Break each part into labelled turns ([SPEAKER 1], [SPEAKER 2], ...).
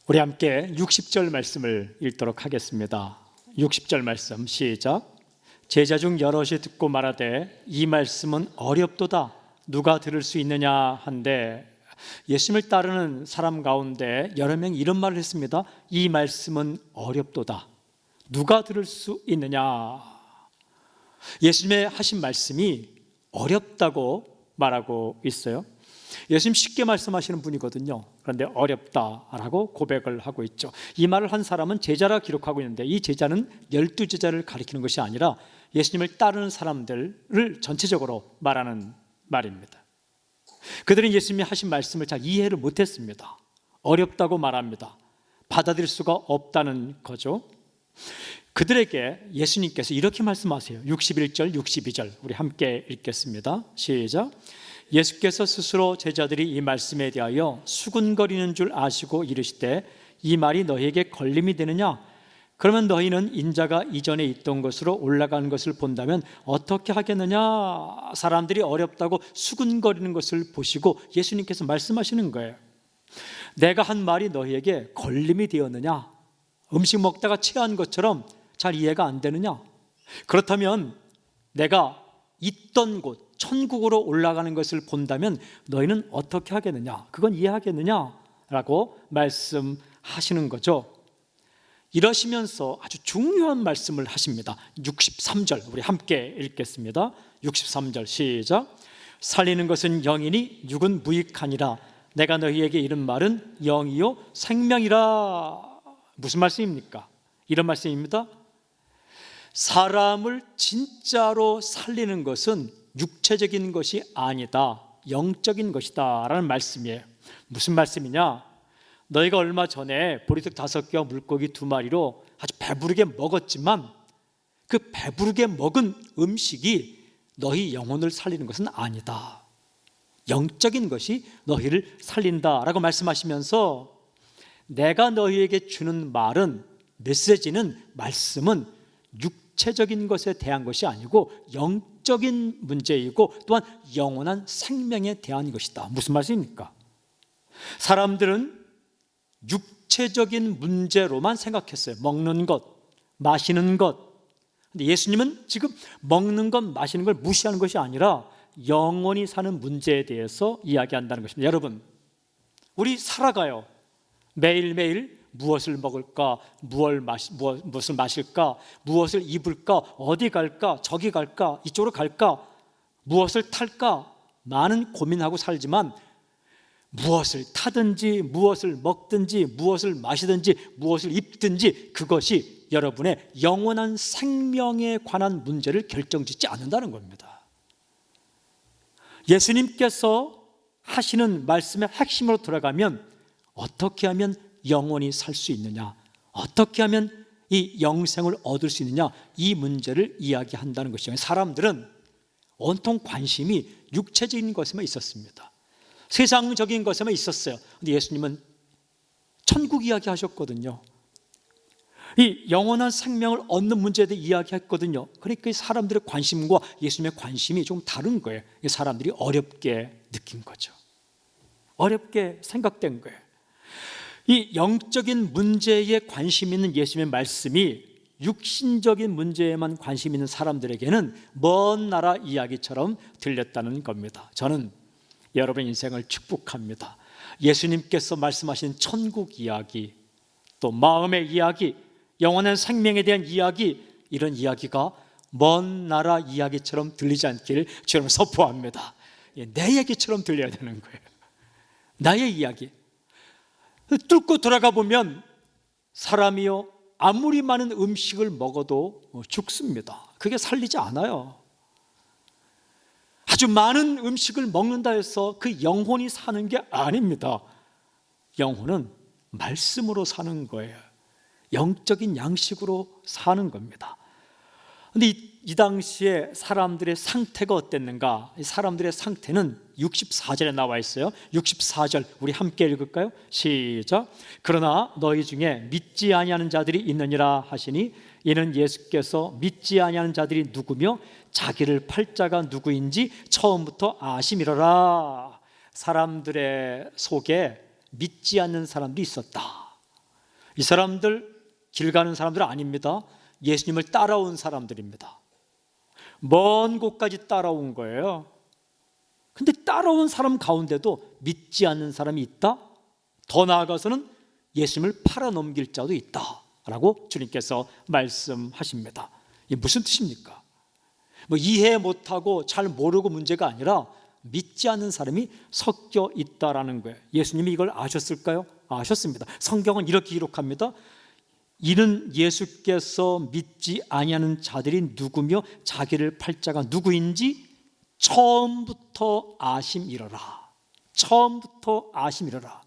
[SPEAKER 1] 우리 함께 60절 말씀을 읽도록 하겠습니다. 60절 말씀 시작. 제자 중 여럿이 듣고 말하되 이 말씀은 어렵도다. 누가 들을 수 있느냐 한데, 예수님을 따르는 사람 가운데 여러 명이 이런 말을 했습니다. 이 말씀은 어렵도다. 누가 들을 수 있느냐. 예수님의 하신 말씀이 어렵다고 말하고 있어요. 예수님 쉽게 말씀하시는 분이거든요. 그런데 어렵다라고 고백을 하고 있죠. 이 말을 한 사람은 제자라 기록하고 있는데, 이 제자는 12제자를 가리키는 것이 아니라 예수님을 따르는 사람들을 전체적으로 말하는 말입니다. 그들은 예수님이 하신 말씀을 잘 이해를 못했습니다. 어렵다고 말합니다. 받아들일 수가 없다는 거죠. 그들에게 예수님께서 이렇게 말씀하세요. 61절, 62절 우리 함께 읽겠습니다. 시작. 예수께서 스스로 제자들이 이 말씀에 대하여 수군거리는 줄 아시고 이르시되 이 말이 너희에게 걸림이 되느냐? 그러면 너희는 인자가 이전에 있던 곳으로 올라가는 것을 본다면 어떻게 하겠느냐? 사람들이 어렵다고 수군거리는 것을 보시고 예수님께서 말씀하시는 거예요. 내가 한 말이 너희에게 걸림이 되었느냐? 음식 먹다가 체한 것처럼 잘 이해가 안 되느냐? 그렇다면 내가 있던 곳 천국으로 올라가는 것을 본다면 너희는 어떻게 하겠느냐? 그건 이해하겠느냐? 라고 말씀하시는 거죠. 이러시면서 아주 중요한 말씀을 하십니다. 63절 우리 함께 읽겠습니다. 63절 시작. 살리는 것은 영이니 육은 무익하니라. 내가 너희에게 이른 말은 영이요 생명이라. 무슨 말씀입니까? 이런 말씀입니다. 사람을 진짜로 살리는 것은 육체적인 것이 아니다, 영적인 것이다 라는 말씀이에요. 무슨 말씀이냐? 너희가 얼마 전에 보리떡 5개와 물고기 2마리로 아주 배부르게 먹었지만 그 배부르게 먹은 음식이 너희 영혼을 살리는 것은 아니다, 영적인 것이 너희를 살린다라고 말씀하시면서, 내가 너희에게 주는 말은, 메시지는, 말씀은 육체적인 것에 대한 것이 아니고 영적인 문제이고 또한 영원한 생명에 대한 것이다. 무슨 말씀입니까? 사람들은 육체적인 문제로만 생각했어요. 먹는 것, 마시는 것. 근데 예수님은 지금 먹는 것, 마시는 걸 무시하는 것이 아니라 영원히 사는 문제에 대해서 이야기한다는 것입니다. 여러분, 우리 살아가요. 매일매일 무엇을 먹을까, 무엇을 마실까, 무엇을 입을까, 어디 갈까, 저기 갈까, 이쪽으로 갈까, 무엇을 탈까, 많은 고민하고 살지만 무엇을 타든지 무엇을 먹든지 무엇을 마시든지 무엇을 입든지 그것이 여러분의 영원한 생명에 관한 문제를 결정짓지 않는다는 겁니다. 예수님께서 하시는 말씀의 핵심으로 들어가면 어떻게 하면 영원히 살 수 있느냐, 어떻게 하면 이 영생을 얻을 수 있느냐, 이 문제를 이야기한다는 것이죠. 사람들은 온통 관심이 육체적인 것에만 있었습니다. 세상적인 것에만 있었어요. 근데 예수님은 천국 이야기하셨거든요. 이 영원한 생명을 얻는 문제에 대해 이야기했거든요. 그러니까 사람들의 관심과 예수님의 관심이 좀 다른 거예요. 사람들이 어렵게 느낀 거죠. 어렵게 생각된 거예요. 이 영적인 문제에 관심 있는 예수님의 말씀이 육신적인 문제에만 관심 있는 사람들에게는 먼 나라 이야기처럼 들렸다는 겁니다. 저는 여러분의 인생을 축복합니다. 예수님께서 말씀하신 천국 이야기, 또 마음의 이야기, 영원한 생명에 대한 이야기, 이런 이야기가 먼 나라 이야기처럼 들리지 않기를 주님 선포합니다. 내 얘기처럼 들려야 되는 거예요. 나의 이야기. 뚫고 들어가 보면 사람이요, 아무리 많은 음식을 먹어도 죽습니다. 그게 살리지 않아요. 아주 많은 음식을 먹는다 해서 그 영혼이 사는 게 아닙니다. 영혼은 말씀으로 사는 거예요. 영적인 양식으로 사는 겁니다. 그런데 이 당시에 사람들의 상태가 어땠는가? 사람들의 상태는 64절에 나와 있어요. 64절 우리 함께 읽을까요? 시작. 그러나 너희 중에 믿지 아니하는 자들이 있느니라 하시니, 이는 예수께서 믿지 아니하는 자들이 누구며 자기를 팔 자가 누구인지 처음부터 아심이로라. 사람들의 속에 믿지 않는 사람도 있었다. 이 사람들 길 가는 사람들 아닙니다. 예수님을 따라온 사람들입니다. 먼 곳까지 따라온 거예요. 근데 따라온 사람 가운데도 믿지 않는 사람이 있다. 더 나아가서는 예수님을 팔아넘길 자도 있다라고 주님께서 말씀하십니다. 이게 무슨 뜻입니까? 뭐 이해 못하고 잘 모르고 문제가 아니라 믿지 않는 사람이 섞여 있다라는 거예요. 예수님이 이걸 아셨을까요? 아셨습니다. 성경은 이렇게 기록합니다. 이는 예수께서 믿지 아니하는 자들이 누구며 자기를 팔 자가 누구인지 처음부터 아심이러라. 처음부터 아심이러라.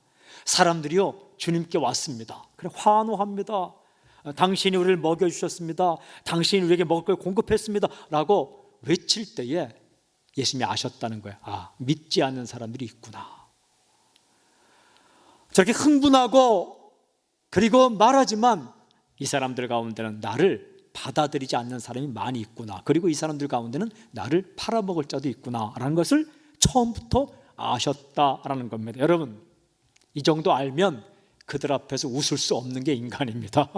[SPEAKER 1] 사람들이요 주님께 왔습니다. 그래 환호합니다. 당신이 우리를 먹여주셨습니다. 당신이 우리에게 먹을 걸 공급했습니다 라고 외칠 때에 예수님이 아셨다는 거예요. 아, 믿지 않는 사람들이 있구나. 저렇게 흥분하고 그리고 말하지만 이 사람들 가운데는 나를 받아들이지 않는 사람이 많이 있구나. 그리고 이 사람들 가운데는 나를 팔아먹을 자도 있구나 라는 것을 처음부터 아셨다라는 겁니다. 여러분, 이 정도 알면 그들 앞에서 웃을 수 없는 게 인간입니다.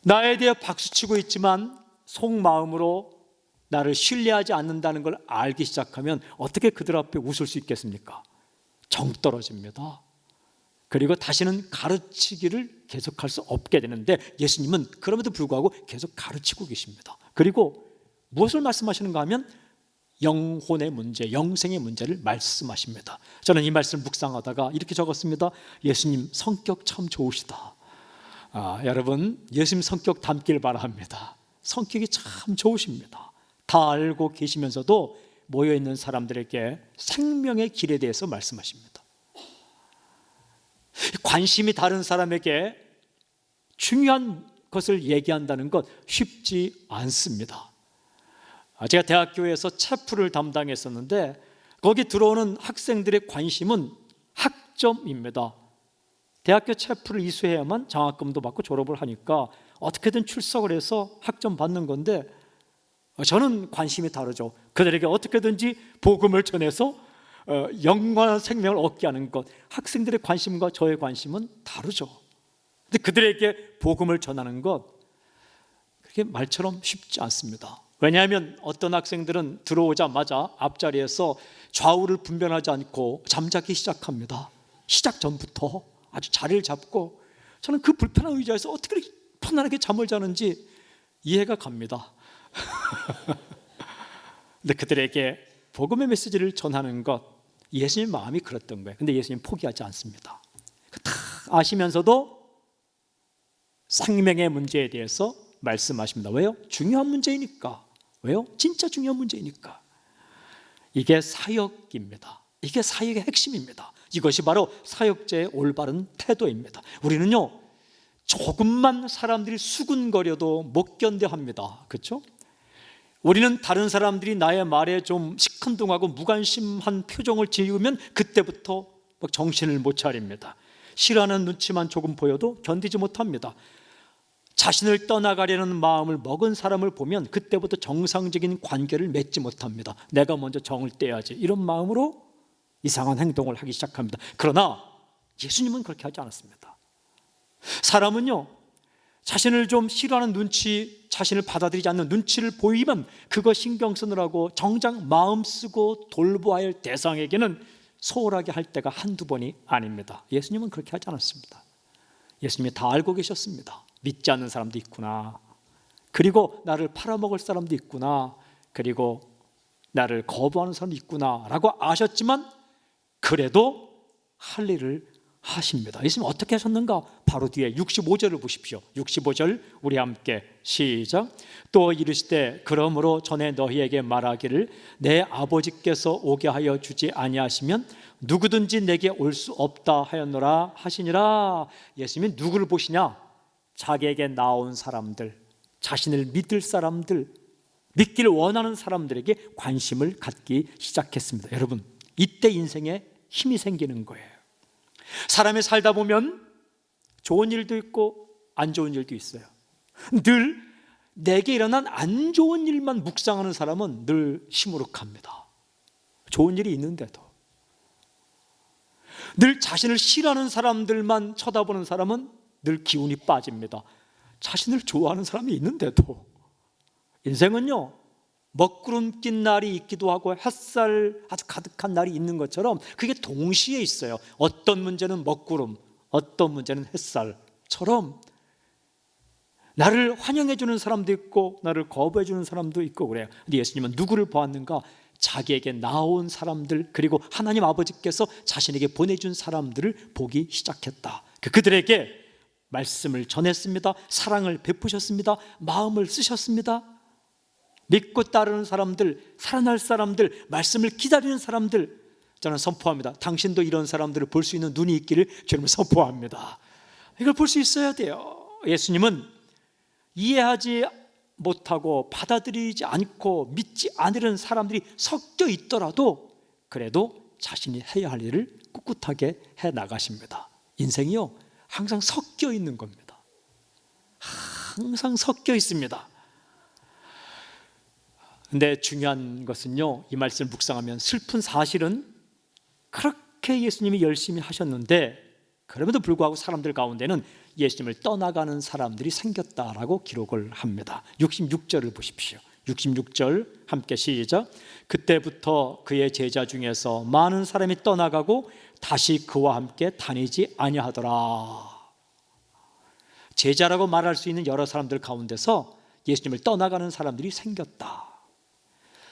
[SPEAKER 1] 나에 대해 박수치고 있지만 속마음으로 나를 신뢰하지 않는다는 걸 알기 시작하면 어떻게 그들 앞에 웃을 수 있겠습니까? 정 떨어집니다. 그리고 다시는 가르치기를 계속할 수 없게 되는데 예수님은 그럼에도 불구하고 계속 가르치고 계십니다. 그리고 무엇을 말씀하시는가 하면 영혼의 문제, 영생의 문제를 말씀하십니다. 저는 이 말씀을 묵상하다가 이렇게 적었습니다. 예수님 성격 참 좋으시다. 여러분, 예수님 성격 닮길 바랍니다. 성격이 참 좋으십니다. 다 알고 계시면서도 모여있는 사람들에게 생명의 길에 대해서 말씀하십니다. 관심이 다른 사람에게 중요한 것을 얘기한다는 것 쉽지 않습니다. 제가 대학교에서 체프를 담당했었는데 거기 들어오는 학생들의 관심은 학점입니다. 대학교 체프를 이수해야만 장학금도 받고 졸업을 하니까 어떻게든 출석을 해서 학점 받는 건데 저는 관심이 다르죠. 그들에게 어떻게든지 복음을 전해서 영원한 생명을 얻게 하는 것. 학생들의 관심과 저의 관심은 다르죠. 근데 그들에게 복음을 전하는 것 그렇게 말처럼 쉽지 않습니다. 왜냐하면 어떤 학생들은 들어오자마자 앞자리에서 좌우를 분별하지 않고 잠자기 시작합니다. 시작 전부터 아주 자리를 잡고 저는 그 불편한 의자에서 어떻게 그렇게 편안하게 잠을 자는지 이해가 갑니다. 근데 그들에게 복음의 메시지를 전하는 것, 예수님 마음이 그랬던 거예요. 근데 예수님 포기하지 않습니다. 다 아시면서도 생명의 문제에 대해서 말씀하십니다. 왜요? 중요한 문제이니까. 왜요? 진짜 중요한 문제이니까. 이게 사역입니다. 이게 사역의 핵심입니다. 이것이 바로 사역자의 올바른 태도입니다. 우리는요 조금만 사람들이 수군거려도 못 견뎌합니다. 그렇죠? 우리는 다른 사람들이 나의 말에 좀 시큰둥하고 무관심한 표정을 지으면 그때부터 막 정신을 못 차립니다. 싫어하는 눈치만 조금 보여도 견디지 못합니다. 자신을 떠나가려는 마음을 먹은 사람을 보면 그때부터 정상적인 관계를 맺지 못합니다. 내가 먼저 정을 떼야지 이런 마음으로 이상한 행동을 하기 시작합니다. 그러나 예수님은 그렇게 하지 않았습니다. 사람은요 자신을 좀 싫어하는 눈치, 자신을 받아들이지 않는 눈치를 보이면 그거 신경 쓰느라고 정작 마음 쓰고 돌보아야 할 대상에게는 소홀하게 할 때가 한두 번이 아닙니다. 예수님은 그렇게 하지 않았습니다. 예수님이 다 알고 계셨습니다. 믿지 않는 사람도 있구나. 그리고 나를 팔아먹을 사람도 있구나. 그리고 나를 거부하는 사람도 있구나 라고 아셨지만 그래도 할 일을 하십니다. 예수님 어떻게 하셨는가? 바로 뒤에 65절을 보십시오. 65절 우리 함께 시작. 또 이르시되 그러므로 전에 너희에게 말하기를 내 아버지께서 오게 하여 주지 아니하시면 누구든지 내게 올 수 없다 하였노라 하시니라. 예수님이 누구를 보시냐? 자기에게 나온 사람들, 자신을 믿을 사람들, 믿기를 원하는 사람들에게 관심을 갖기 시작했습니다. 여러분, 이때 인생에 힘이 생기는 거예요. 사람이 살다 보면 좋은 일도 있고 안 좋은 일도 있어요. 늘 내게 일어난 안 좋은 일만 묵상하는 사람은 늘 시무룩합니다. 좋은 일이 있는데도. 늘 자신을 싫어하는 사람들만 쳐다보는 사람은 늘 기운이 빠집니다. 자신을 좋아하는 사람이 있는데도. 인생은요, 먹구름 낀 날이 있기도 하고 햇살 아주 가득한 날이 있는 것처럼 그게 동시에 있어요. 어떤 문제는 먹구름, 어떤 문제는 햇살처럼 나를 환영해 주는 사람도 있고 나를 거부해 주는 사람도 있고 그래요. 근데 예수님은 누구를 보았는가? 자기에게 나온 사람들, 그리고 하나님 아버지께서 자신에게 보내준 사람들을 보기 시작했다. 그들에게 말씀을 전했습니다. 사랑을 베푸셨습니다. 마음을 쓰셨습니다. 믿고 따르는 사람들, 살아날 사람들, 말씀을 기다리는 사람들, 저는 선포합니다. 당신도 이런 사람들을 볼 수 있는 눈이 있기를 주님을 선포합니다. 이걸 볼 수 있어야 돼요. 예수님은 이해하지 못하고 받아들이지 않고 믿지 않으려는 사람들이 섞여 있더라도 그래도 자신이 해야 할 일을 꿋꿋하게 해나가십니다. 인생이요, 항상 섞여 있는 겁니다. 항상 섞여 있습니다. 근데 중요한 것은요, 이 말씀을 묵상하면 슬픈 사실은 그렇게 예수님이 열심히 하셨는데 그럼에도 불구하고 사람들 가운데는 예수님을 떠나가는 사람들이 생겼다라고 기록을 합니다. 66절을 보십시오. 66절 함께 시작. 그때부터 그의 제자 중에서 많은 사람이 떠나가고 다시 그와 함께 다니지 아니하더라. 제자라고 말할 수 있는 여러 사람들 가운데서 예수님을 떠나가는 사람들이 생겼다.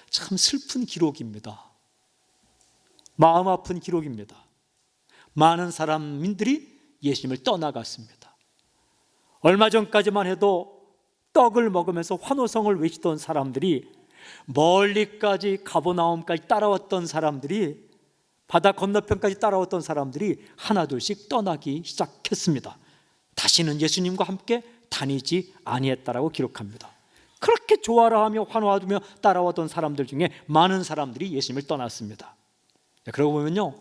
[SPEAKER 1] 참 슬픈 기록입니다. 마음 아픈 기록입니다. 많은 사람들이 예수님을 떠나갔습니다. 얼마 전까지만 해도 떡을 먹으면서 환호성을 외치던 사람들이, 멀리까지 가버나움까지 따라왔던 사람들이, 바다 건너편까지 따라왔던 사람들이 하나둘씩 떠나기 시작했습니다. 다시는 예수님과 함께 다니지 아니했다라고 기록합니다. 그렇게 좋아라 하며 환호하며 따라왔던 사람들 중에 많은 사람들이 예수님을 떠났습니다. 그러고 보면요,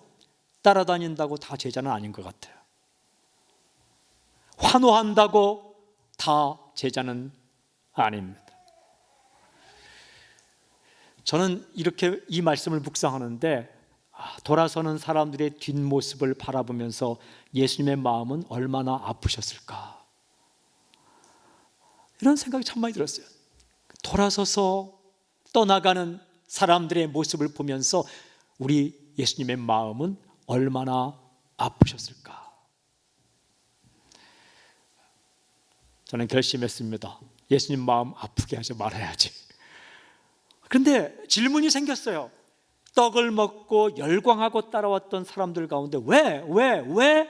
[SPEAKER 1] 따라다닌다고 다 제자는 아닌 것 같아요. 환호한다고 다 제자는 아닙니다. 저는 이렇게 이 말씀을 묵상하는데 돌아서는 사람들의 뒷모습을 바라보면서 예수님의 마음은 얼마나 아프셨을까, 이런 생각이 참 많이 들었어요. 돌아서서 떠나가는 사람들의 모습을 보면서 우리 예수님의 마음은 얼마나 아프셨을까. 저는 결심했습니다. 예수님 마음 아프게 하지 말아야지. 그런데 질문이 생겼어요. 떡을 먹고 열광하고 따라왔던 사람들 가운데 왜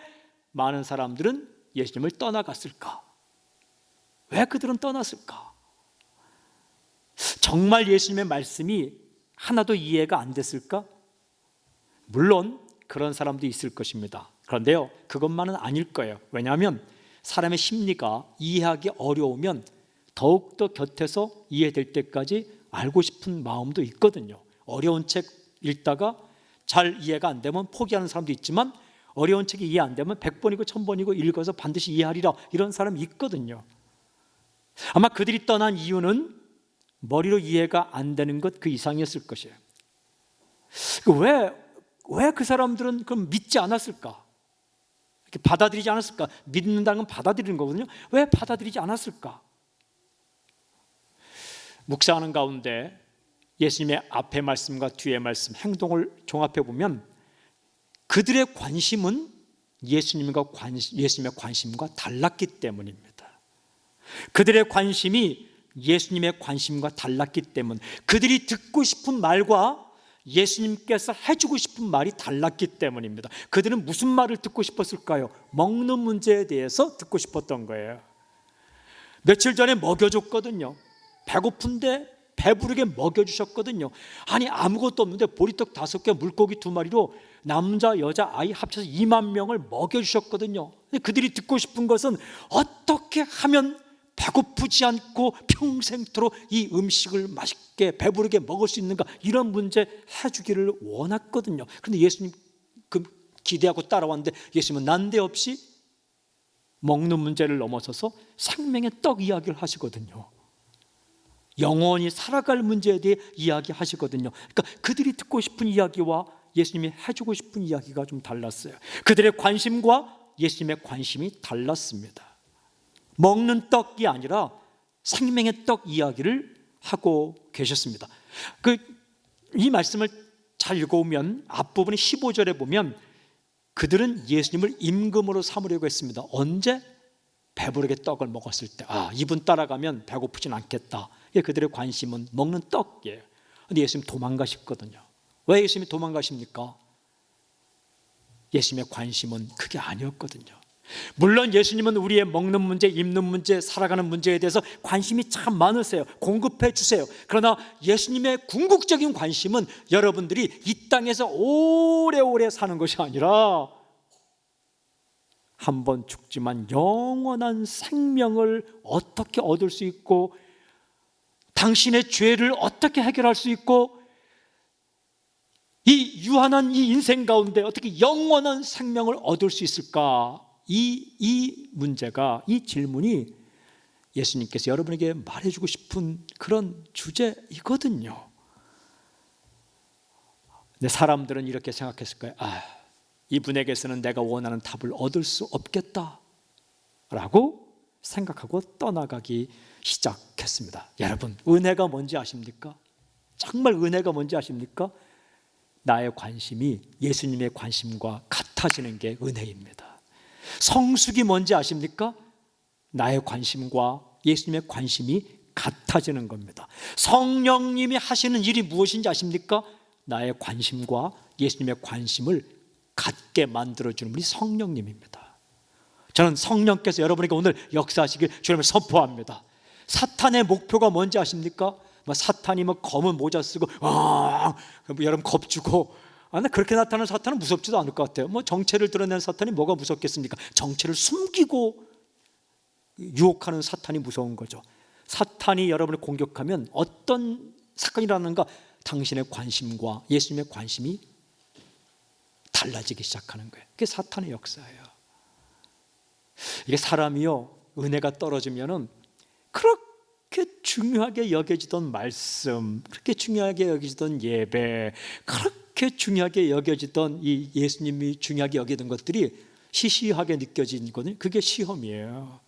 [SPEAKER 1] 많은 사람들은 예수님을 떠나갔을까? 왜 그들은 떠났을까? 정말 예수님의 말씀이 하나도 이해가 안 됐을까? 물론 그런 사람도 있을 것입니다. 그런데요, 그것만은 아닐 거예요. 왜냐하면 사람의 심리가 이해하기 어려우면 더욱더 곁에서 이해될 때까지 알고 싶은 마음도 있거든요. 어려운 책 읽다가 잘 이해가 안 되면 포기하는 사람도 있지만, 어려운 책이 이해 안 되면 100번이고 1000번이고 읽어서 반드시 이해하리라, 이런 사람이 있거든요. 아마 그들이 떠난 이유는 머리로 이해가 안 되는 것 그 이상이었을 것이에요. 왜 그 사람들은 그럼 믿지 않았을까? 이렇게 받아들이지 않았을까? 믿는다는 건 받아들이는 거거든요. 왜 받아들이지 않았을까? 묵상하는 가운데 예수님의 앞의 말씀과 뒤의 말씀, 행동을 종합해 보면 그들의 관심은 예수님의 관심과 달랐기 때문입니다. 그들의 관심이 예수님의 관심과 달랐기 때문, 그들이 듣고 싶은 말과 예수님께서 해주고 싶은 말이 달랐기 때문입니다. 그들은 무슨 말을 듣고 싶었을까요? 먹는 문제에 대해서 듣고 싶었던 거예요. 며칠 전에 먹여줬거든요. 배고픈데 배부르게 먹여주셨거든요. 아니 아무것도 없는데 보리떡 5개 물고기 2마리로 남자 여자 아이 합쳐서 2만 명을 먹여주셨거든요. 근데 그들이 듣고 싶은 것은 어떻게 하면 배고프지 않고 평생토록 이 음식을 맛있게 배부르게 먹을 수 있는가, 이런 문제 해주기를 원했거든요. 그런데 예수님 그 기대하고 따라왔는데 예수님은 난데없이 먹는 문제를 넘어서서 생명의 떡 이야기를 하시거든요. 영원히 살아갈 문제에 대해 이야기하시거든요. 그러니까 그들이 듣고 싶은 이야기와 예수님이 해주고 싶은 이야기가 좀 달랐어요. 그들의 관심과 예수님의 관심이 달랐습니다. 먹는 떡이 아니라 생명의 떡 이야기를 하고 계셨습니다. 이 말씀을 잘 읽어보면 앞부분의 15절에 보면 그들은 예수님을 임금으로 삼으려고 했습니다. 언제? 배부르게 떡을 먹었을 때. 이분 따라가면 배고프진 않겠다. 그들의 관심은 먹는 떡이에요. 근데 예수님 도망가셨거든요. 왜 예수님이 도망가십니까? 예수님의 관심은 그게 아니었거든요. 물론 예수님은 우리의 먹는 문제, 입는 문제, 살아가는 문제에 대해서 관심이 참 많으세요. 공급해 주세요. 그러나 예수님의 궁극적인 관심은 여러분들이 이 땅에서 오래오래 사는 것이 아니라 한 번 죽지만 영원한 생명을 어떻게 얻을 수 있고, 당신의 죄를 어떻게 해결할 수 있고, 이 유한한 이 인생 가운데 어떻게 영원한 생명을 얻을 수 있을까? 이 문제가, 이 질문이 예수님께서 여러분에게 말해주고 싶은 그런 주제이거든요. 근데 사람들은 이렇게 생각했을 거예요. 이분에게서는 내가 원하는 답을 얻을 수 없겠다 라고 생각하고 떠나가기 시작했습니다. 여러분, 은혜가 뭔지 아십니까? 정말 은혜가 뭔지 아십니까? 나의 관심이 예수님의 관심과 같아지는 게 은혜입니다. 성숙이 뭔지 아십니까? 나의 관심과 예수님의 관심이 같아지는 겁니다. 성령님이 하시는 일이 무엇인지 아십니까? 나의 관심과 예수님의 관심을 같게 만들어주는 분이 성령님입니다. 저는 성령께서 여러분에게 오늘 역사하시길 주님을 선포합니다. 사탄의 목표가 뭔지 아십니까? 사탄이 검은 모자 쓰고 여러분 겁주고, 그렇게 나타나는 사탄은 무섭지도 않을 것 같아요. 정체를 드러내는 사탄이 뭐가 무섭겠습니까? 정체를 숨기고 유혹하는 사탄이 무서운 거죠. 사탄이 여러분을 공격하면 어떤 사건이 일어나는가? 당신의 관심과 예수님의 관심이 달라지기 시작하는 거예요. 그게 사탄의 역사예요. 이게 사람이요, 은혜가 떨어지면은 그렇게 중요하게 여겨지던 말씀, 그렇게 중요하게 여겨지던 예배, 그렇게 중요하게 여겨지던 이 예수님이 중요하게 여기던 것들이 시시하게 느껴지거든요. 그게 시험이에요.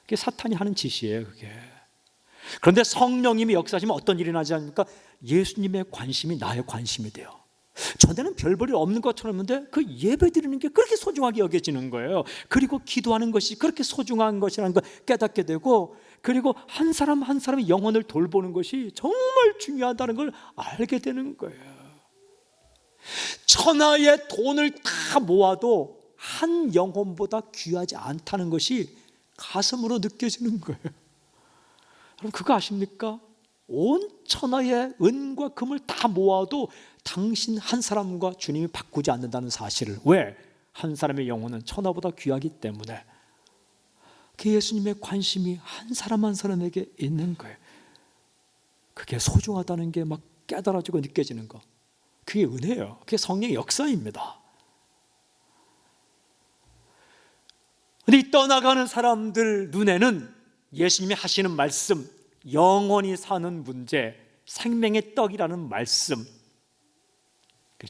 [SPEAKER 1] 그게 사탄이 하는 짓이에요, 그게. 그런데 성령님이 역사하시면 어떤 일이 나지 않습니까? 예수님의 관심이 나의 관심이 돼요. 전에는 별 볼일 없는 것처럼 했는데 그 예배 드리는 게 그렇게 소중하게 여겨지는 거예요. 그리고 기도하는 것이 그렇게 소중한 것이라는 걸 깨닫게 되고, 그리고 한 사람 한 사람의 영혼을 돌보는 것이 정말 중요하다는 걸 알게 되는 거예요. 천하의 돈을 다 모아도 한 영혼보다 귀하지 않다는 것이 가슴으로 느껴지는 거예요. 여러분, 그거 아십니까? 온 천하의 은과 금을 다 모아도 당신 한 사람과 주님이 바꾸지 않는다는 사실을. 왜? 한 사람의 영혼은 천하보다 귀하기 때문에. 그 예수님의 관심이 한 사람 한 사람에게 있는 거예요. 그게 소중하다는 게 막 깨달아지고 느껴지는 거, 그게 은혜예요. 그게 성령의 역사입니다. 근데 이 떠나가는 사람들 눈에는 예수님이 하시는 말씀, 영원히 사는 문제, 생명의 떡이라는 말씀,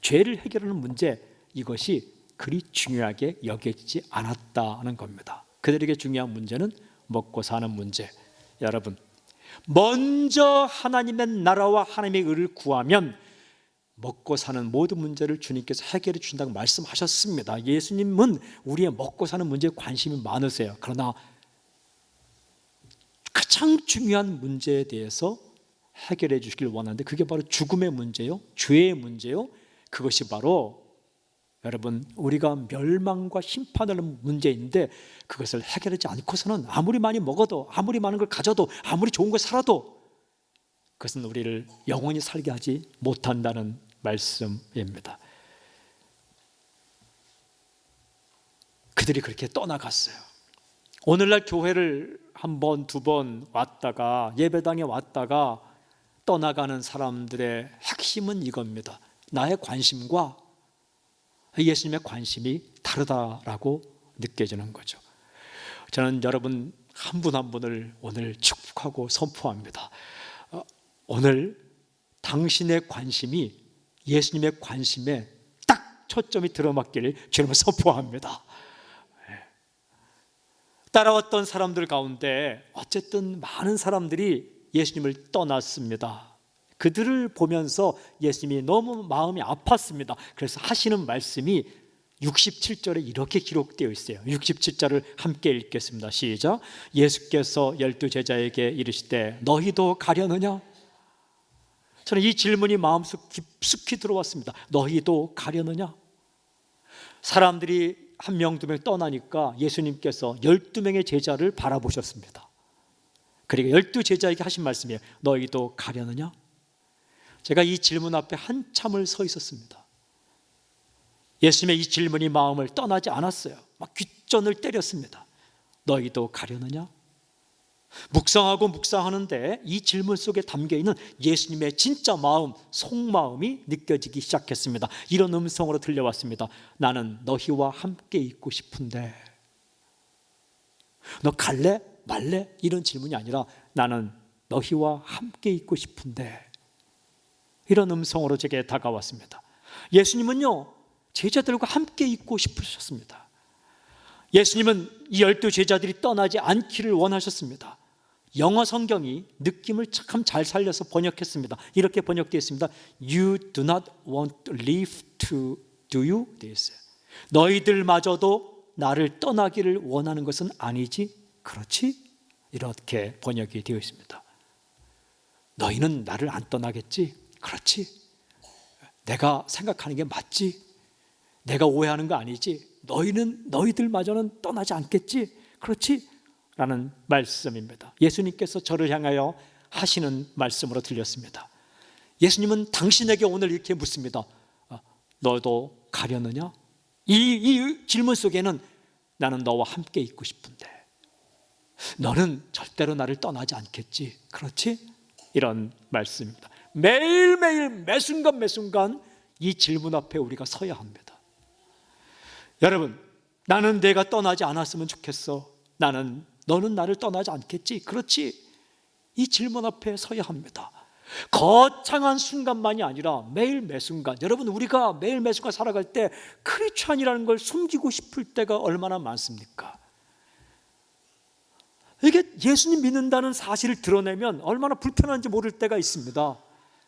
[SPEAKER 1] 죄를 해결하는 문제, 이것이 그리 중요하게 여겨지지 않았다는 겁니다. 그들에게 중요한 문제는 먹고 사는 문제. 여러분, 먼저 하나님의 나라와 하나님의 의를 구하면 먹고 사는 모든 문제를 주님께서 해결해 주신다고 말씀하셨습니다. 예수님은 우리의 먹고 사는 문제에 관심이 많으세요. 그러나 가장 중요한 문제에 대해서 해결해 주시길 원하는데, 그게 바로 죽음의 문제요, 죄의 문제요. 그것이 바로 여러분, 우리가 멸망과 심판을 하는 문제인데, 그것을 해결하지 않고서는 아무리 많이 먹어도, 아무리 많은 걸 가져도, 아무리 좋은 걸 살아도 그것은 우리를 영원히 살게 하지 못한다는 말씀입니다. 그들이 그렇게 떠나갔어요. 오늘날 교회를 한 번, 두 번 왔다가, 예배당에 왔다가 떠나가는 사람들의 핵심은 이겁니다. 나의 관심과 예수님의 관심이 다르다라고 느껴지는 거죠. 저는 여러분 한 분 한 분을 오늘 축복하고 선포합니다. 오늘 당신의 관심이 예수님의 관심에 딱 초점이 들어맞기를 주님은 선포합니다. 따라왔던 사람들 가운데 어쨌든 많은 사람들이 예수님을 떠났습니다. 그들을 보면서 예수님이 너무 마음이 아팠습니다. 그래서 하시는 말씀이 67절에 이렇게 기록되어 있어요. 67절을 함께 읽겠습니다. 시작. 예수께서 12제자에게 이르시되 너희도 가려느냐? 저는 이 질문이 마음속 깊숙이 들어왔습니다. 너희도 가려느냐? 사람들이 한 명, 두 명 떠나니까 예수님께서 12명의 제자를 바라보셨습니다. 그리고 12제자에게 하신 말씀이에요. 너희도 가려느냐? 제가 이 질문 앞에 한참을 서 있었습니다. 예수님의 이 질문이 마음을 떠나지 않았어요. 막 귓전을 때렸습니다. 너희도 가려느냐? 묵상하고 묵상하는데 이 질문 속에 담겨있는 예수님의 진짜 마음, 속마음이 느껴지기 시작했습니다. 이런 음성으로 들려왔습니다. 나는 너희와 함께 있고 싶은데 너 갈래? 말래? 이런 질문이 아니라 나는 너희와 함께 있고 싶은데, 이런 음성으로 제게 다가왔습니다. 예수님은요, 제자들과 함께 있고 싶으셨습니다. 예수님은 이 12제자들이 떠나지 않기를 원하셨습니다. 영어 성경이 느낌을 참 잘 살려서 번역했습니다. 이렇게 번역되어 있습니다. You do not want to leave to do you? 되어 있어요. 너희들마저도 나를 떠나기를 원하는 것은 아니지? 그렇지? 이렇게 번역이 되어 있습니다. 너희는 나를 안 떠나겠지? 그렇지? 내가 생각하는 게 맞지? 내가 오해하는 거 아니지? 너희들마저는 떠나지 않겠지? 그렇지? 라는 말씀입니다. 예수님께서 저를 향하여 하시는 말씀으로 들렸습니다. 예수님은 당신에게 오늘 이렇게 묻습니다. 너도 가려느냐? 이 질문 속에는 나는 너와 함께 있고 싶은데 너는 절대로 나를 떠나지 않겠지? 그렇지? 이런 말씀입니다. 매일매일 매순간 매순간 이 질문 앞에 우리가 서야 합니다. 여러분, 나는 내가 떠나지 않았으면 좋겠어. 너는 나를 떠나지 않겠지? 그렇지? 이 질문 앞에 서야 합니다. 거창한 순간만이 아니라 매일 매순간, 여러분, 우리가 매일 매순간 살아갈 때 크리스찬이라는 걸 숨기고 싶을 때가 얼마나 많습니까? 이게 예수님 믿는다는 사실을 드러내면 얼마나 불편한지 모를 때가 있습니다.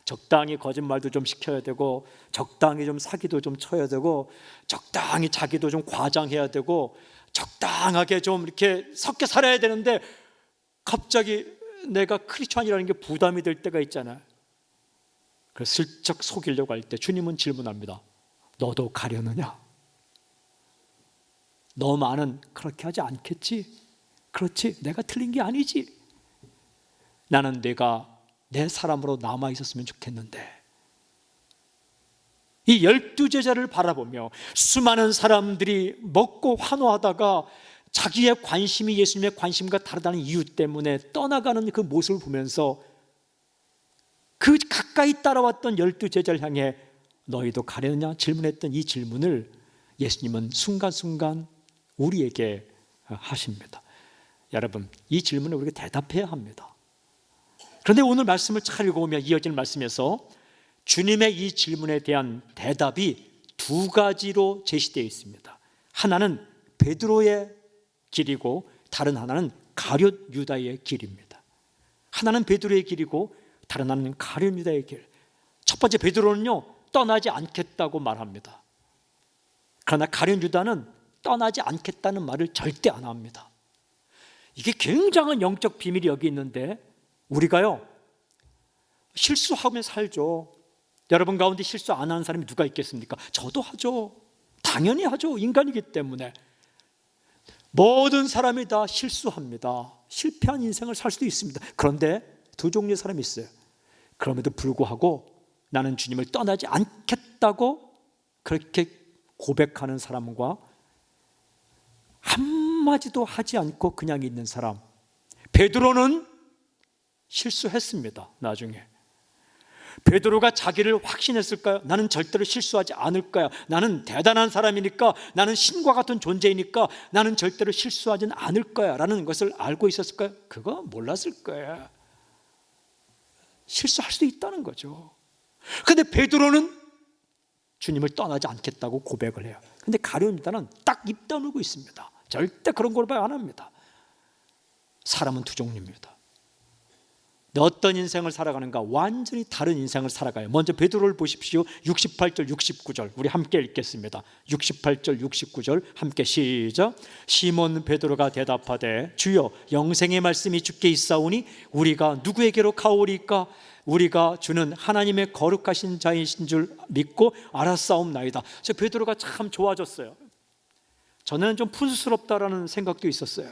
[SPEAKER 1] 적당히 거짓말도 좀 시켜야 되고, 적당히 좀 사기도 좀 쳐야 되고, 적당히 자기도 좀 과장해야 되고, 적당하게 좀 이렇게 섞여 살아야 되는데 갑자기 내가 크리스찬이라는 게 부담이 될 때가 있잖아요. 그래서 슬쩍 속이려고 할 때 주님은 질문합니다. 너도 가려느냐? 너만은 그렇게 하지 않겠지? 그렇지? 내가 틀린 게 아니지? 나는 내가 내 사람으로 남아 있었으면 좋겠는데. 이 12제자를 바라보며 수많은 사람들이 먹고 환호하다가 자기의 관심이 예수님의 관심과 다르다는 이유 때문에 떠나가는 그 모습을 보면서 그 가까이 따라왔던 12제자를 향해 너희도 가려느냐 질문했던 이 질문을 예수님은 순간순간 우리에게 하십니다. 여러분, 이 질문에 우리가 대답해야 합니다. 그런데 오늘 말씀을 잘 읽어보면 이어지는 말씀에서 주님의 이 질문에 대한 대답이 두 가지로 제시되어 있습니다. 하나는 베드로의 길이고 다른 하나는 가룟 유다의 길입니다. 하나는 베드로의 길이고 다른 하나는 가룟 유다의 길. 첫 번째 베드로는요, 떠나지 않겠다고 말합니다. 그러나 가룟 유다는 떠나지 않겠다는 말을 절대 안 합니다. 이게 굉장한 영적 비밀이 여기 있는데 우리가요, 실수하면 살죠. 여러분 가운데 실수 안 하는 사람이 누가 있겠습니까? 저도 하죠. 당연히 하죠. 인간이기 때문에. 모든 사람이 다 실수합니다. 실패한 인생을 살 수도 있습니다. 그런데 두 종류의 사람이 있어요. 그럼에도 불구하고 나는 주님을 떠나지 않겠다고 그렇게 고백하는 사람과 한마디도 하지 않고 그냥 있는 사람. 베드로는 실수했습니다. 나중에 베드로가 자기를 확신했을까요? 나는 절대로 실수하지 않을 거야. 나는 대단한 사람이니까, 나는 신과 같은 존재이니까 나는 절대로 실수하지는 않을 거야 라는 것을 알고 있었을까요? 그거 몰랐을 거예요. 실수할 수도 있다는 거죠. 그런데 베드로는 주님을 떠나지 않겠다고 고백을 해요. 근데 가룟 유다는 딱 입 다물고 있습니다. 절대 그런 고백 안 합니다. 사람은 두 종류입니다. 어떤 인생을 살아가는가? 완전히 다른 인생을 살아가요. 먼저 베드로를 보십시오. 68절 69절 우리 함께 읽겠습니다. 68절 69절 함께 시작. 시몬 베드로가 대답하되 주여 영생의 말씀이 주께 있사오니 우리가 누구에게로 가오리까? 우리가 주는 하나님의 거룩하신 자이신 줄 믿고 알았사옵나이다. 저 베드로가 참 좋아졌어요. 전에는 좀 푼수스럽다라는 생각도 있었어요.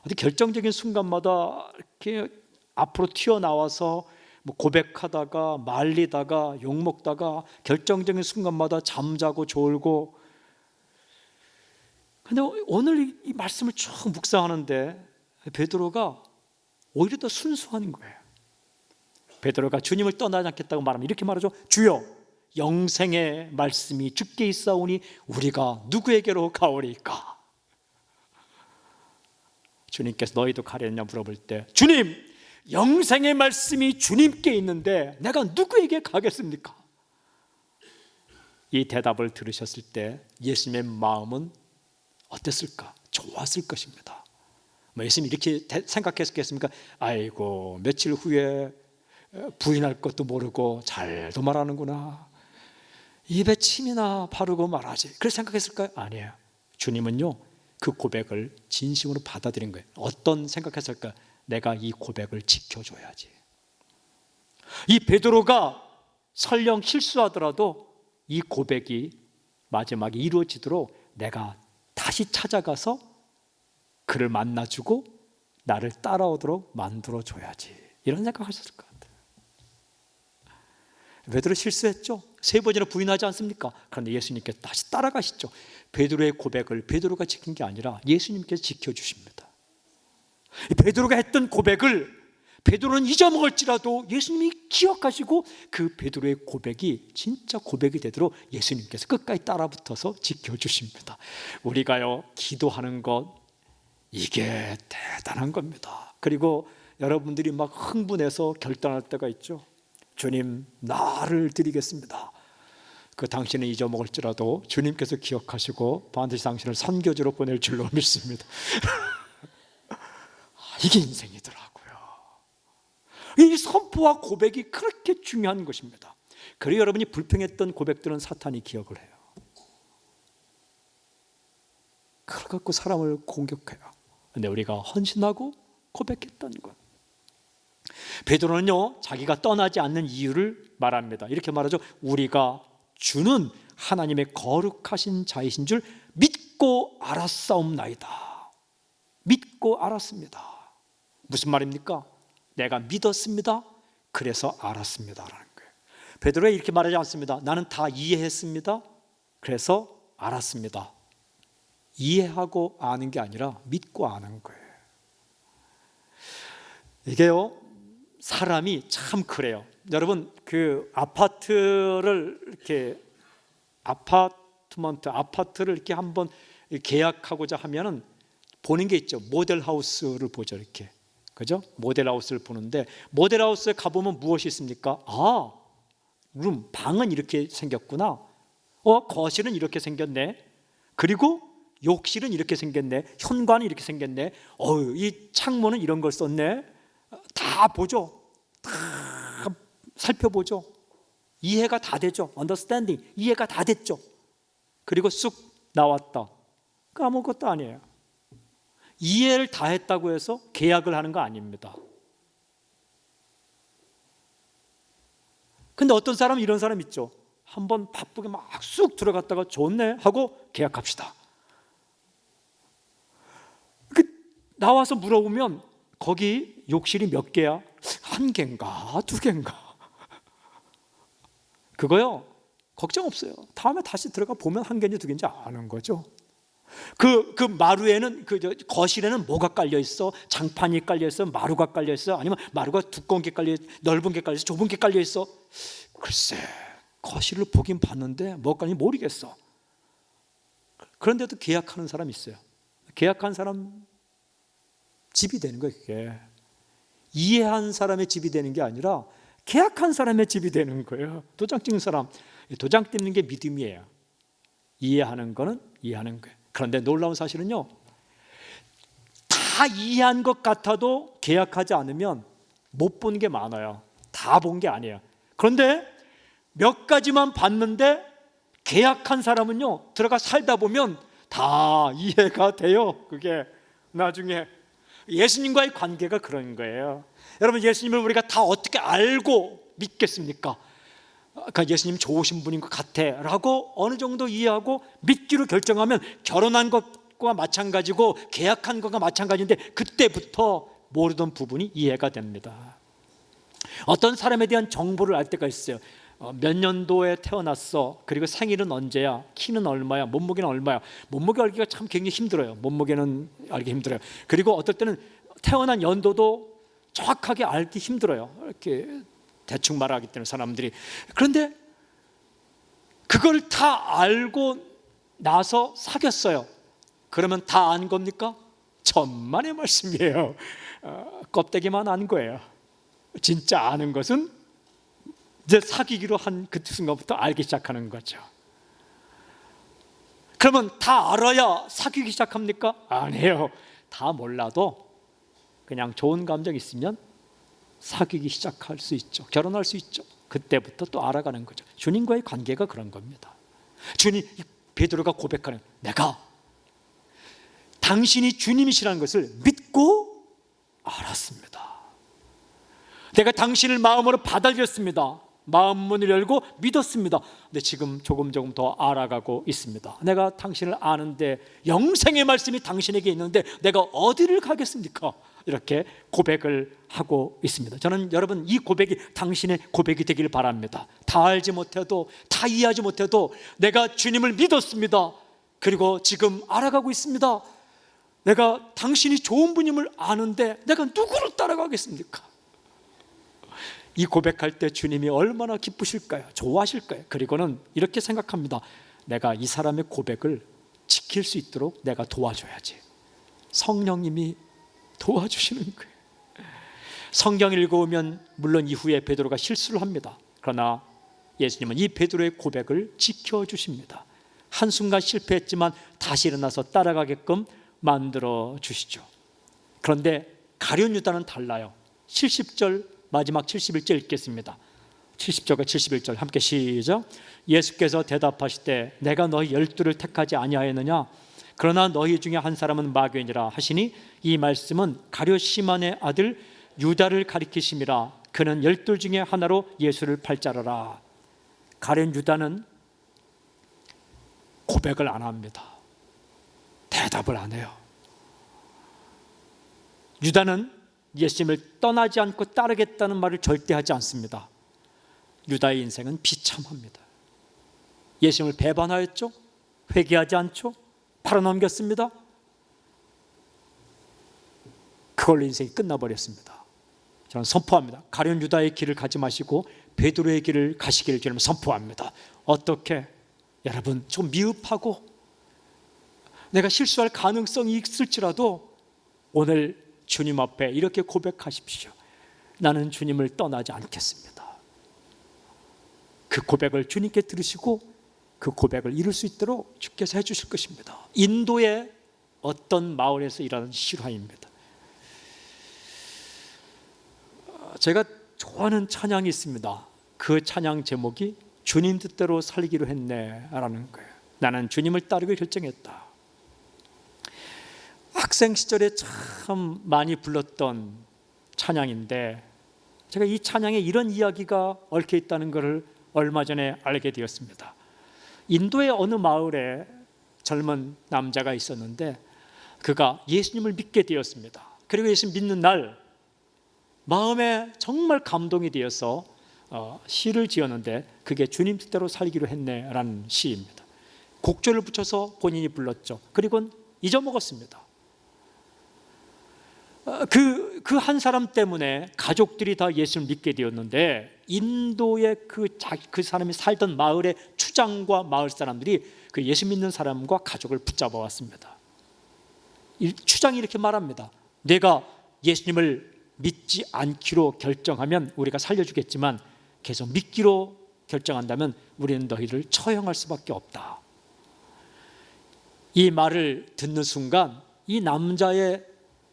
[SPEAKER 1] 어디 결정적인 순간마다 이렇게 앞으로 튀어나와서 고백하다가 말리다가 욕먹다가 결정적인 순간마다 잠자고 졸고. 근데 오늘 이 말씀을 쭉 묵상하는데 베드로가 오히려 더 순수한 거예요. 베드로가 주님을 떠나지 않겠다고 말하면 이렇게 말하죠. 주여 영생의 말씀이 주께 있사오니 우리가 누구에게로 가오리까? 주님께서 너희도 가려냐 물어볼 때 주님 영생의 말씀이 주님께 있는데 내가 누구에게 가겠습니까? 이 대답을 들으셨을 때 예수님의 마음은 어땠을까? 좋았을 것입니다. 예수님이 이렇게 생각했겠습니까? 아이고 며칠 후에 부인할 것도 모르고 잘도 말하는구나. 입에 침이나 바르고 말하지. 그렇게 생각했을까요? 아니에요. 주님은요 그 고백을 진심으로 받아들인 거예요. 어떤 생각했을까요? 내가 이 고백을 지켜줘야지. 이 베드로가 설령 실수하더라도 이 고백이 마지막에 이루어지도록 내가 다시 찾아가서 그를 만나주고 나를 따라오도록 만들어줘야지. 이런 생각하셨을 것 같아요. 베드로 실수했죠. 3번이나 부인하지 않습니까? 그런데 예수님께서 다시 따라가시죠. 베드로의 고백을 베드로가 지킨 게 아니라 예수님께서 지켜주십니다. 베드로가 했던 고백을 베드로는 잊어먹을지라도 예수님이 기억하시고 그 베드로의 고백이 진짜 고백이 되도록 예수님께서 끝까지 따라붙어서 지켜주십니다. 우리가요 기도하는 것 이게 대단한 겁니다. 그리고 여러분들이 막 흥분해서 결단할 때가 있죠. 주님 나를 드리겠습니다. 그 당신은 잊어먹을지라도 주님께서 기억하시고 반드시 당신을 선교지로 보낼 줄로 믿습니다. 이게 인생이더라고요. 이 선포와 고백이 그렇게 중요한 것입니다. 그리고 여러분이 불평했던 고백들은 사탄이 기억을 해요. 그걸 갖고 사람을 공격해요. 근데 우리가 헌신하고 고백했던 것. 베드로는요 자기가 떠나지 않는 이유를 말합니다. 이렇게 말하죠. 우리가 주는 하나님의 거룩하신 자이신 줄 믿고 알았사옵나이다. 믿고 알았습니다. 무슨 말입니까? 내가 믿었습니다. 그래서 알았습니다라는 거예요. 베드로가 이렇게 말하지 않습니다. 나는 다 이해했습니다. 그래서 알았습니다. 이해하고 아는 게 아니라 믿고 아는 거예요. 이게요 사람이 참 그래요. 여러분 그 아파트를 이렇게 한번 계약하고자 하면은 보는 게 있죠. 모델하우스를 보죠. 이렇게 그죠? 모델하우스를 보는데 모델하우스에 가보면 무엇이 있습니까? 아, 방은 이렇게 생겼구나. 거실은 이렇게 생겼네. 그리고 욕실은 이렇게 생겼네. 현관은 이렇게 생겼네. 이 창문은 이런 걸 썼네. 다 보죠. 다 살펴보죠. 이해가 다 되죠. understanding 이해가 다 됐죠. 그리고 쑥 나왔다. 아무것도 아니에요. 이해를 다 했다고 해서 계약을 하는 거 아닙니다. 근데 어떤 사람은 이런 사람 있죠. 한번 바쁘게 막 쑥 들어갔다가 좋네 하고 계약합시다. 나와서 물어보면 거기 욕실이 몇 개야? 1개인가 2개인가? 그거요 걱정 없어요. 다음에 다시 들어가 보면 1개인지 2개인지 아는 거죠. 그 마루에는 거실에는 뭐가 깔려 있어? 장판이 깔려 있어? 마루가 깔려 있어? 아니면 마루가 두꺼운 게 깔려 있어? 넓은 게 깔려 있어? 좁은 게 깔려 있어? 글쎄 거실을 보긴 봤는데 뭐가 깔린지 모르겠어. 그런데도 계약하는 사람이 있어요. 계약한 사람 집이 되는 거예요. 그게 이해한 사람의 집이 되는 게 아니라 계약한 사람의 집이 되는 거예요. 도장 찍는 사람 도장 띄는 게 믿음이에요. 이해하는 거는 이해하는 거예요. 그런데 놀라운 사실은요, 다 이해한 것 같아도 계약하지 않으면 못 본 게 많아요. 다 본 게 아니에요. 그런데 몇 가지만 봤는데 계약한 사람은요, 들어가 살다 보면 다 이해가 돼요. 그게 나중에 예수님과의 관계가 그런 거예요. 여러분, 예수님을 우리가 다 어떻게 알고 믿겠습니까? 그러니까 예수님 좋으신 분인 것 같아 라고 어느 정도 이해하고 믿기로 결정하면 결혼한 것과 마찬가지고 계약한 것과 마찬가지인데, 그때부터 모르던 부분이 이해가 됩니다. 어떤 사람에 대한 정보를 알 때가 있어요. 몇 년도에 태어났어, 그리고 생일은 언제야, 키는 얼마야, 몸무게는 얼마야. 몸무게 알기가 참 굉장히 힘들어요. 몸무게는 알기 힘들어요. 그리고 어떨 때는 태어난 연도도 정확하게 알기 힘들어요. 이렇게 대충 말하기 때문에 사람들이. 그런데 그걸 다 알고 나서 사귀었어요. 그러면 다 안 겁니까? 천만의 말씀이에요. 껍데기만 안 거예요. 진짜 아는 것은 이제 사귀기로 한 그 순간부터 알기 시작하는 거죠. 그러면 다 알아야 사귀기 시작합니까? 아니에요. 다 몰라도 그냥 좋은 감정 있으면 사귀기 시작할 수 있죠. 결혼할 수 있죠. 그때부터 또 알아가는 거죠. 주님과의 관계가 그런 겁니다. 주님, 베드로가 고백하는, 내가 당신이 주님이시라는 것을 믿고 알았습니다. 내가 당신을 마음으로 받아들였습니다. 마음 문을 열고 믿었습니다. 근데 지금 조금 더 알아가고 있습니다. 내가 당신을 아는데, 영생의 말씀이 당신에게 있는데 내가 어디를 가겠습니까? 이렇게 고백을 하고 있습니다. 저는 여러분, 이 고백이 당신의 고백이 되길 바랍니다. 다 알지 못해도, 다 이해하지 못해도 내가 주님을 믿었습니다. 그리고 지금 알아가고 있습니다. 내가 당신이 좋은 분임을 아는데 내가 누구를 따라가겠습니까? 이 고백할 때 주님이 얼마나 기쁘실까요? 좋아하실까요? 그리고는 이렇게 생각합니다. 내가 이 사람의 고백을 지킬 수 있도록 내가 도와줘야지. 성령님이 도와주시는 거예요. 성경 읽어오면 물론 이후에 베드로가 실수를 합니다. 그러나 예수님은 이 베드로의 고백을 지켜주십니다. 한순간 실패했지만 다시 일어나서 따라가게끔 만들어 주시죠. 그런데 가룟 유다는 달라요. 70절 마지막 71절 읽겠습니다. 70절과 71절 함께 시작. 예수께서 대답하시되 내가 너희 12를 택하지 아니하였느냐? 그러나 너희 중에 한 사람은 마귀니라 하시니, 이 말씀은 가룟 시몬의 아들 유다를 가리키심이라. 그는 12 중에 하나로 예수를 팔자라라. 가룟 유다는 고백을 안 합니다. 대답을 안 해요. 유다는 예수님을 떠나지 않고 따르겠다는 말을 절대 하지 않습니다. 유다의 인생은 비참합니다. 예수님을 배반하였죠. 회개하지 않죠. 팔아넘겼습니다. 그걸로 인생이 끝나버렸습니다. 저는 선포합니다. 가룟 유다의 길을 가지 마시고 베드로의 길을 가시기를 저는 선포합니다. 어떻게? 여러분, 좀 미흡하고 내가 실수할 가능성이 있을지라도 오늘 주님 앞에 이렇게 고백하십시오. 나는 주님을 떠나지 않겠습니다. 그 고백을 주님께 들으시고 그 고백을 이룰 수 있도록 주께서 해주실 것입니다. 인도의 어떤 마을에서 일하는 실화입니다. 제가 좋아하는 찬양이 있습니다. 그 찬양 제목이 주님 뜻대로 살기로 했네 라는 거예요. 나는 주님을 따르기로 결정했다. 학생 시절에 참 많이 불렀던 찬양인데, 제가 이 찬양에 이런 이야기가 얽혀 있다는 것을 얼마 전에 알게 되었습니다. 인도의 어느 마을에 젊은 남자가 있었는데 그가 예수님을 믿게 되었습니다. 그리고 예수님 믿는 날 마음에 정말 감동이 되어서 시를 지었는데, 그게 주님 뜻대로 살기로 했네 라는 시입니다. 곡조를 붙여서 본인이 불렀죠. 그리고 잊어먹었습니다. 그 한 사람 때문에 가족들이 다 예수를 믿게 되었는데, 인도의 그 사람이 살던 마을의 추장과 마을 사람들이 그 예수 믿는 사람과 가족을 붙잡아 왔습니다. 추장이 이렇게 말합니다. 내가 예수님을 믿지 않기로 결정하면 우리가 살려주겠지만 계속 믿기로 결정한다면 우리는 너희를 처형할 수밖에 없다. 이 말을 듣는 순간 이 남자의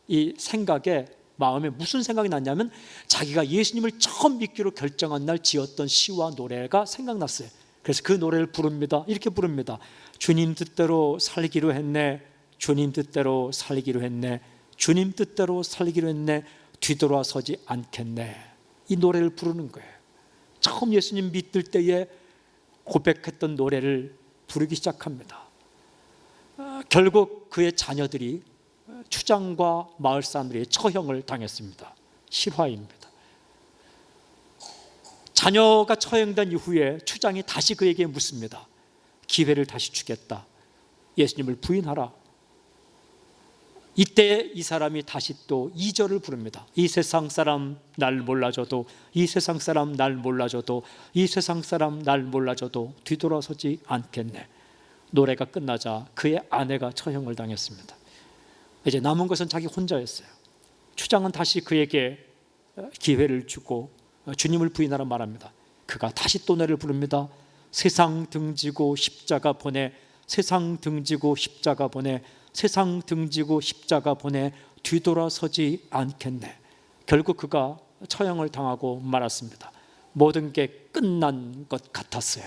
[SPEAKER 1] 이 생각에, 마음에 무슨 생각이 났냐면 자기가 예수님을 처음 믿기로 결정한 날 지었던 시와 노래가 생각났어요. 그래서 그 노래를 부릅니다. 이렇게 부릅니다. 주님 뜻대로 살기로 했네, 주님 뜻대로 살기로 했네, 주님 뜻대로 살기로 했네, 뒤돌아서지 않겠네. 이 노래를 부르는 거예요. 처음 예수님 믿을 때에 고백했던 노래를 부르기 시작합니다. 결국 그의 자녀들이 추장과 마을 사람들이 처형을 당했습니다. 실화입니다. 자녀가 처형된 이후에 추장이 다시 그에게 묻습니다. 기회를 다시 주겠다. 예수님을 부인하라. 이때 이 사람이 다시 또 2절을 부릅니다. 이 세상 사람 날 몰라줘도, 이 세상 사람 날 몰라줘도, 이 세상 사람 날 몰라줘도 뒤돌아서지 않겠네. 노래가 끝나자 그의 아내가 처형을 당했습니다. 이제 남은 것은 자기 혼자였어요. 추장은 다시 그에게 기회를 주고 주님을 부인하라 말합니다. 그가 다시 또 노래를 부릅니다. 세상 등지고 십자가 보내, 세상 등지고 십자가 보내, 세상 등지고 십자가 보내, 뒤돌아서지 않겠네. 결국 그가 처형을 당하고 말았습니다. 모든 게 끝난 것 같았어요.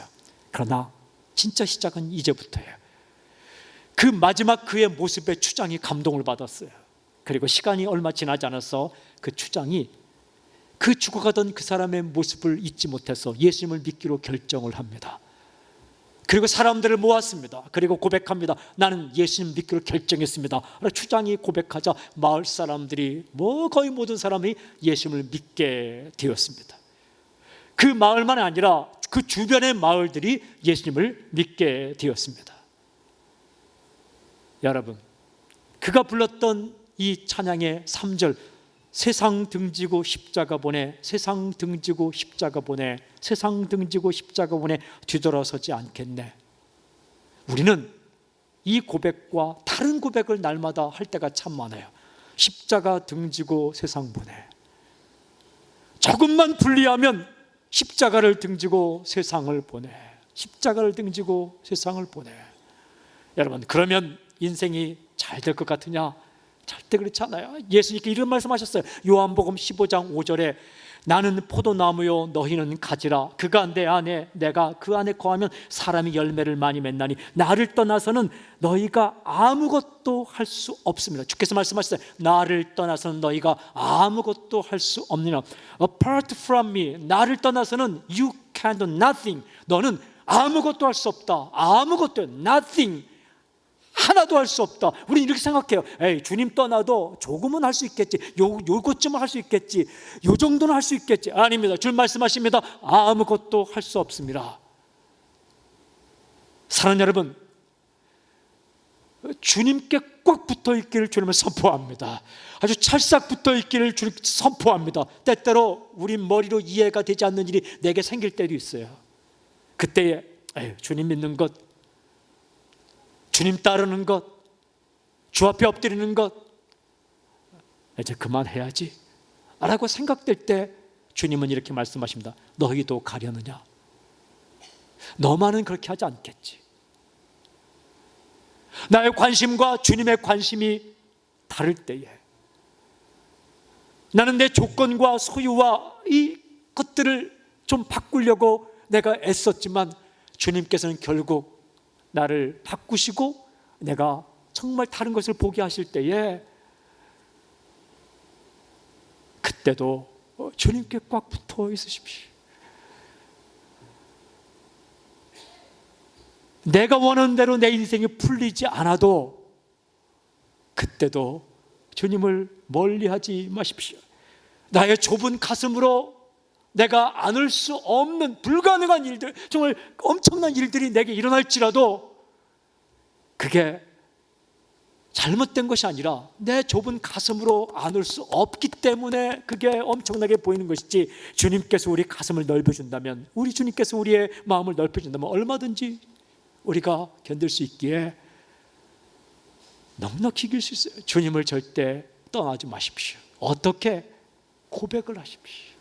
[SPEAKER 1] 그러나 진짜 시작은 이제부터예요. 그 마지막 그의 모습에 추장이 감동을 받았어요. 그리고 시간이 얼마 지나지 않아서 그 추장이 그 죽어가던 그 사람의 모습을 잊지 못해서 예수님을 믿기로 결정을 합니다. 그리고 사람들을 모았습니다. 그리고 고백합니다. 나는 예수님 믿기로 결정했습니다. 추장이 고백하자 마을 사람들이 거의 모든 사람이 예수님을 믿게 되었습니다. 그 마을만 아니라 그 주변의 마을들이 예수님을 믿게 되었습니다. 여러분, 그가 불렀던 이 찬양의 3절, 세상 등지고 십자가 보내, 세상 등지고 십자가 보내, 세상 등지고 십자가 보내, 뒤돌아서지 않겠네. 우리는 이 고백과 다른 고백을 날마다 할 때가 참 많아요. 십자가 등지고 세상 보내. 조금만 분리하면 십자가를 등지고 세상을 보내, 십자가를 등지고 세상을 보내. 여러분, 그러면 인생이 잘 될 것 같으냐? 절대 그렇지 않아요. 예수님께 이런 말씀하셨어요. 요한복음 15장 5절에 나는 포도나무요 너희는 가지라. 그가 내 안에 내가 그 안에 거하면 사람이 열매를 많이 맺나니 나를 떠나서는 너희가 아무것도 할 수 없습니다. 주께서 말씀하셨어요. 나를 떠나서는 너희가 아무것도 할 수 없느니라. Apart from me, 나를 떠나서는 you can do nothing. 너는 아무것도 할 수 없다. 아무것도, nothing. 하나도 할 수 없다. 우리 이렇게 생각해요. 에이, 주님 떠나도 조금은 할 수 있겠지. 요것쯤은 할 수 있겠지. 요 정도는 할 수 있겠지. 아닙니다. 주님 말씀하십니다. 아무것도 할 수 없습니다. 사랑하는 여러분, 주님께 꽉 붙어 있기를 주님은 선포합니다. 아주 찰싹 붙어 있기를 주님 선포합니다. 때때로 우리 머리로 이해가 되지 않는 일이 내게 생길 때도 있어요. 그때에 주님 믿는 것, 주님 따르는 것, 주 앞에 엎드리는 것, 이제 그만해야지 라고 생각될 때 주님은 이렇게 말씀하십니다. 너희도 가려느냐? 너만은 그렇게 하지 않겠지. 나의 관심과 주님의 관심이 다를 때에 나는 내 조건과 소유와 이 것들을 좀 바꾸려고 내가 애썼지만 주님께서는 결국 나를 바꾸시고 내가 정말 다른 것을 보게 하실 때에 그때도 주님께 꽉 붙어 있으십시오. 내가 원하는 대로 내 인생이 풀리지 않아도 그때도 주님을 멀리하지 마십시오. 나의 좁은 가슴으로 내가 안을 수 없는 불가능한 일들, 정말 엄청난 일들이 내게 일어날지라도 그게 잘못된 것이 아니라 내 좁은 가슴으로 안을 수 없기 때문에 그게 엄청나게 보이는 것이지, 주님께서 우리 가슴을 넓혀준다면, 우리 주님께서 우리의 마음을 넓혀준다면 얼마든지 우리가 견딜 수 있기에 넉넉히 이길 수 있어요. 주님을 절대 떠나지 마십시오. 어떻게? 고백을 하십시오.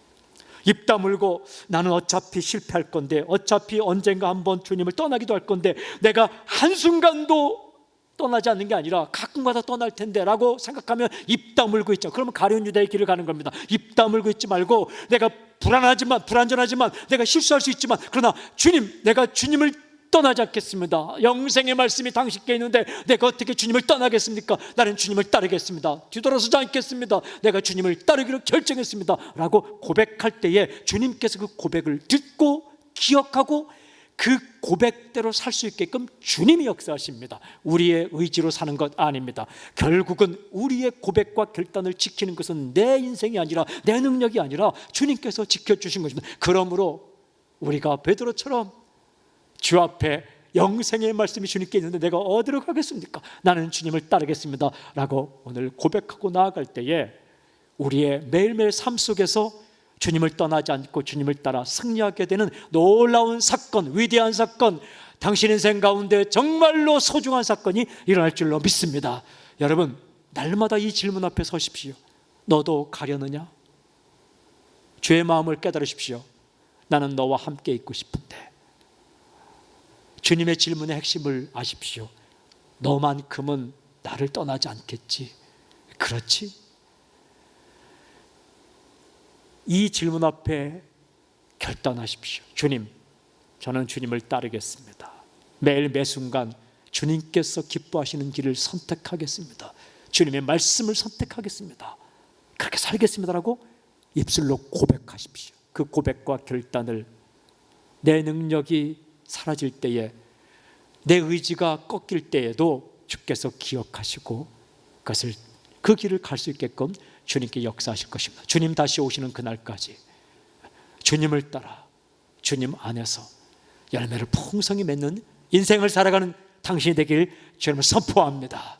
[SPEAKER 1] 입 다물고 나는 어차피 실패할 건데, 어차피 언젠가 한번 주님을 떠나기도 할 건데, 내가 한순간도 떠나지 않는 게 아니라 가끔가다 떠날 텐데 라고 생각하면 입 다물고 있죠. 그러면 가룟 유다의 길을 가는 겁니다. 입 다물고 있지 말고, 내가 불완전하지만 내가 실수할 수 있지만, 그러나 주님, 내가 주님을 떠나지 않겠습니다. 영생의 말씀이 당신께 있는데 내가 어떻게 주님을 떠나겠습니까? 나는 주님을 따르겠습니다. 뒤돌아서지 않겠습니다. 내가 주님을 따르기로 결정했습니다 라고 고백할 때에 주님께서 그 고백을 듣고 기억하고 그 고백대로 살 수 있게끔 주님이 역사하십니다. 우리의 의지로 사는 것 아닙니다. 결국은 우리의 고백과 결단을 지키는 것은 내 인생이 아니라, 내 능력이 아니라 주님께서 지켜주신 것입니다. 그러므로 우리가 베드로처럼 주 앞에 영생의 말씀이 주님께 있는데 내가 어디로 가겠습니까? 나는 주님을 따르겠습니다 라고 오늘 고백하고 나아갈 때에 우리의 매일매일 삶 속에서 주님을 떠나지 않고 주님을 따라 승리하게 되는 놀라운 사건, 위대한 사건, 당신 인생 가운데 정말로 소중한 사건이 일어날 줄로 믿습니다. 여러분, 날마다 이 질문 앞에 서십시오. 너도 가려느냐? 주의 마음을 깨달으십시오. 나는 너와 함께 있고 싶은데. 주님의 질문의 핵심을 아십시오. 너만큼은 나를 떠나지 않겠지. 그렇지? 이 질문 앞에 결단하십시오. 주님, 저는 주님을 따르겠습니다. 매일 매순간 주님께서 기뻐하시는 길을 선택하겠습니다. 주님의 말씀을 선택하겠습니다. 그렇게 살겠습니다라고 입술로 고백하십시오. 그 고백과 결단을 내 능력이 사라질 때에, 내 의지가 꺾일 때에도 주께서 기억하시고 그것을, 그 길을 갈 수 있게끔 주님께 역사하실 것입니다. 주님 다시 오시는 그날까지 주님을 따라 주님 안에서 열매를 풍성히 맺는 인생을 살아가는 당신이 되길 주님을 선포합니다.